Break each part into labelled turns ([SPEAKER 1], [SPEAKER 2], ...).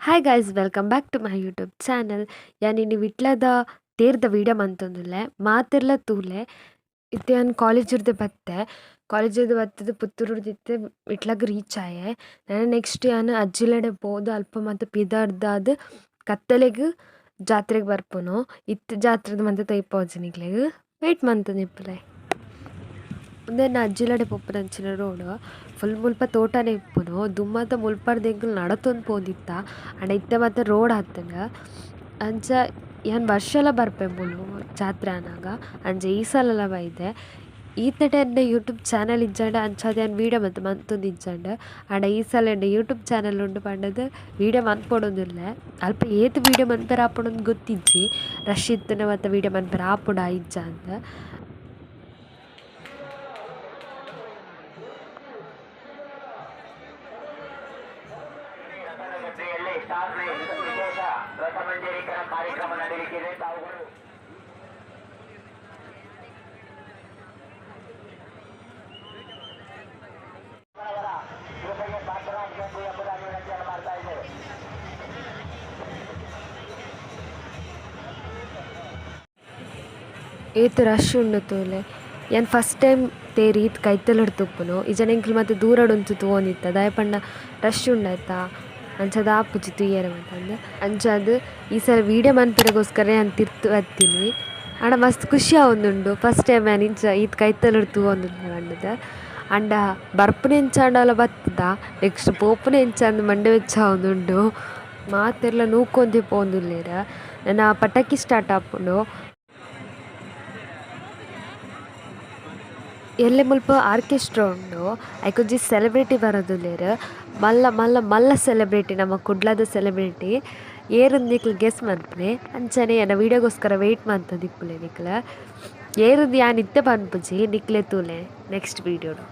[SPEAKER 1] Hi guys welcome back to my YouTube channel. ಯಾನಿನಿ ವಿಟ್ಲದ ತೇರ್ದ ವೀಡಿಯೋ ಮಂತೊಂದುಲ್ಲೆ ಮಾತೆರ್ಲ ತೂಲೆ ಇತ್ತೆ ನಾನು ಕಾಲೇಜಿರ್ದು ಬತ್ತದ ಪುತ್ತೂರುಡ್ದಿತ್ತೆ ವಿಟ್ಲಗ್ ರೀಚ್ ಆಯೆ. ನಾನು ನೆಕ್ಸ್ಟ್ ಯಾನು ಅಜ್ಜಿಲಡೆ ಪೋದು ಅಲ್ಪ ಮತ್ತು ಪಿದಾರ್ದಾದ್ ಕತ್ತಲೆಗ್ ಜಾತ್ರೆಗ್ ಬರ್ಪುನು. ಇತ್ತು ಜಾತ್ರೆದ ಮಂತ ತೈಪೋಜನಿಗ್ಲೆಗ್ ವೆಯ್ಟ್ ಮಂತೊಂದಿಪ್ಪುಲೆ. ಉಂದೆನ ಅಜ್ಜಿಲಡೆ ಪೊಪ್ಪುನಂಚಿನ ರೋಡ್ ಫುಲ್ ಮುಲ್ಪ ತೋಟನೇ ಇಪ್ಪುನು. ದುಮ್ಮತ್ತ ಮುಲ್ಪರ್ದ ಎಂಕುಲು ನಡತೊಂದು ಪೋದಿತ್ತ ಆಂಡ ಇತ್ತೆ ಮಾತ ರೋಡ್ ಆತುಂಡ ಅಂಚ ಯಾನ್ ವರ್ಷಲ ಬರ್ಪೆಂಬುಲು ಜಾತ್ರೆ ಆನಾಗ. ಅಂಚ ಈ ಸಲಲ ಬೈದೆ ಈತಡೆ ಎನ್ನ ಯೂಟ್ಯೂಬ್ ಚಾನಲ್ ಇಜ್ಜಂಡ ಅಂಚಾದ ಯಾನ್ ವೀಡಿಯೋ ಮಂತೊಂದು ಇಜ್ಜಂಡ. ಆಂಡ ಈ ಸಲ ಎನ್ನ ಯೂಟ್ಯೂಬ್ ಚಾನಲ್ ಉಂಡು ಪಂಡದು ವೀಡಿಯೋ ಮನ್ಪೊಡೊಂದುಲ್ಲೆ ಅಲ್ಪ ಏತ್ ವೀಡಿಯೋ ಮನ್ಪೆರ ಆಪುಂಡು ಗೊತ್ತಿಜ್ಜಿ. ರಶ್ ಇತ್ತುಂಡ ಮತ್ತು ವೀಡಿಯೋ ಮನ್ಪೆರ ಆಪುಂಡ ಇಜ್ಜ ಅಂತ.
[SPEAKER 2] ವಿಶೇಷ ರಸಮಂಜರೀಕರಣ ಕಾರ್ಯಕ್ರಮ ನಡೆಯಲಿಕ್ಕಿದೆ. ತಾವುಗಳು ಕೃಪೆಗೆ ಪಾತ್ರರಾಗಬೇಕು ಎಂಬುದಾಗಿ ವಿನಂತಿಯನ್ನು ಮಾಡ್ತಾ ಇದ್ದೇವೆ.
[SPEAKER 1] ಏತ್ ರಶ್ ಉಂಡು ತೂಲೆ ಯಾನ್ ಫಸ್ಟ್ ಟೈಮ್ ತೇರಿ ಈತ್ ಕೈತಲಡ್ ತುಪ್ಪುನು. ಇಜನ ಎಂಕ್ಲು ಮತ್ತು ದೂರಡೊಂಚು ತೂವೊಂದಿತ್ತ ದಾಯಪಂಡ ರಶ್ ಉಂಡಾಯ್ತಾ ಅಂಚದ ಆಪುಜಿ ತುಯ್ಯರೆ ಅಂತಂದು ಅಂಚಾದ್ ಈ ಸಲ ವೀಡಿಯೋ ಮನ್ಪೆರಗೋಸ್ಕರ ನಾನು ತಿರ್ತು ಹತ್ತೀನಿ. ಆಂಡ ಮಸ್ತ್ ಖುಷಿ ಆವೊಂದುಂಡು ಫಸ್ಟ್ ಟೈಮ್ ನಾನು ಇಂಚ ಈತ್ ಕೈತಲಡ್ ತೂವೊಂದುಂಡು ಪಂಡದ. ಆಂಡ ಬರ್ಪುನ ಎಂಚಾಂಡಲ ಬತ್ತದ ನೆಕ್ಸ್ಟ್ ಪೋಪುನ ಎಂಚಾಂದು ಮಂಡೆ ವೆಚ್ಚ ಆವೊಂದುಂಡು. ಮಾತೆರ್ಲ ನೂಕೊಂದೆ ಪೋಂದುಲ್ಲೆರ್. ನನ್ನ ಪಟಾಕಿ ಸ್ಟಾರ್ಟ್ ಆಪುಂಡು. ಎಲ್ಲೆ ಮುಲ್ಪ ಆರ್ಕೆಸ್ಟ್ರಾ ಉಂಡು ಐಕೊಂಜಿ ಸೆಲೆಬ್ರಿಟಿ ಬರೋದುಲ್ಲೆರ್. ಮಲ್ಲ ಮಲ್ಲ ಮಲ್ಲ ಸೆಲೆಬ್ರಿಟಿ ನಮ್ಮ ಕುಡ್ಲದ ಸೆಲೆಬ್ರಿಟಿ ಏರುಂದು ನಿಕ್ಲು ಗೆಸ್ ಮನ್ಪುನೆ. ಅಂಚನೆ ನನ್ನ ವೀಡಿಯೋಗೋಸ್ಕರ ವೆಯ್ಟ್ ಮಂತೊಂದಿಪ್ಪುಲೆ ನಿಕ್ಲು ಏರುಂದು ಯಾನ್ ಇತ್ತೆ ಪನ್ಪುಜಿ ನಿಕ್ಲೆ ತೂಲೆ ನೆಕ್ಸ್ಟ್ ವೀಡಿಯೋಡು.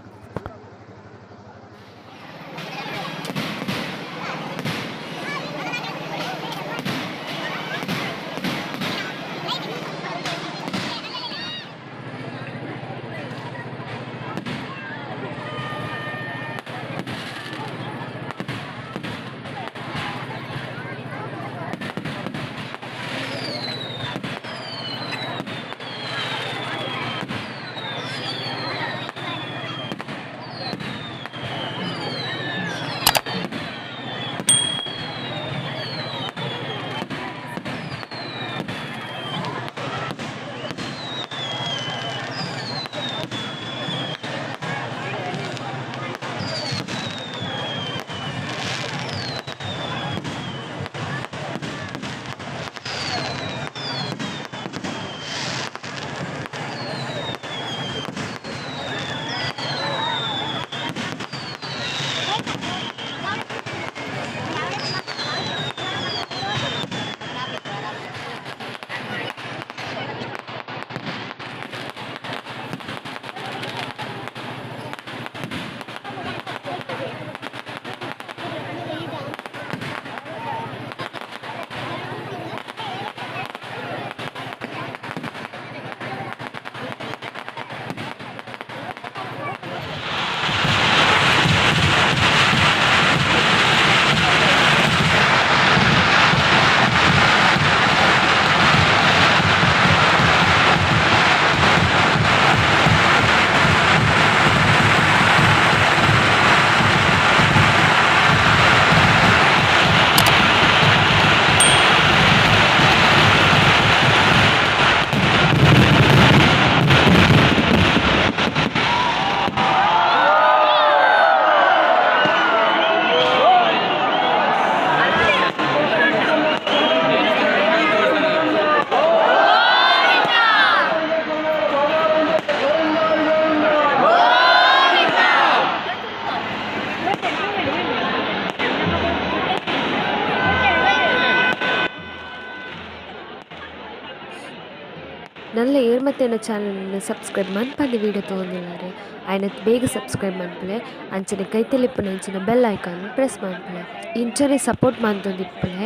[SPEAKER 1] ನಲ್ಲ ಏರ್ಮತ್ತೇನ ಚಾನಲ್ನ ಸಬ್ಸ್ಕ್ರೈಬ್ ಮನ್ಪಂದೆ ವೀಡಿಯೋ ತೊಗೊಂದಿಲ್ಲಾರೆ ಆಯ್ನ ಬೇಗ ಸಬ್ಸ್ಕ್ರೈಬ್ ಮನ್ಪುಲೆ. ಅಂಚನೆ ಕೈತಲಿಪ್ಪುನ ಇಂಚಿನ ಬೆಲ್ ಐಕಾನ್ ಪ್ರೆಸ್ ಮನ್ಪುಲೆ. ಇಂಚನೆ ಸಪೋರ್ಟ್ ಮಂತೊಂದಿಪ್ಪುಲೆ.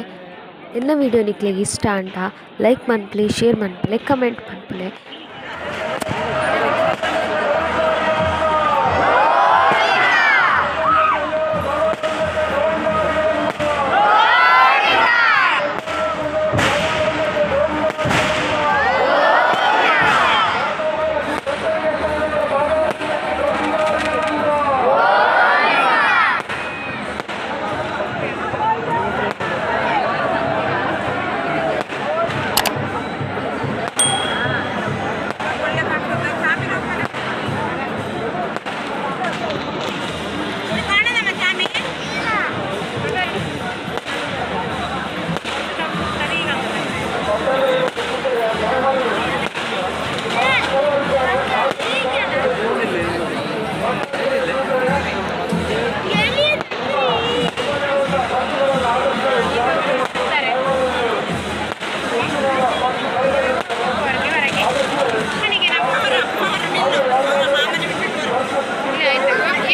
[SPEAKER 1] ಎನ್ನ ವೀಡಿಯೋ ನಿಕ್ಲೆಗ್ ಇಷ್ಟ ಅಂಟ ಲೈಕ್ ಮನ್ಪುಲೆ, ಶೇರ್ ಮನ್ಪುಲೆ, ಕಮೆಂಟ್ ಮನ್ಪುಲೆ.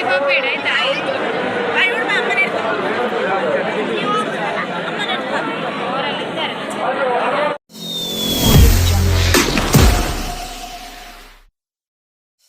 [SPEAKER 3] ಪಂಪಿಡ ಆಯ್ತಾ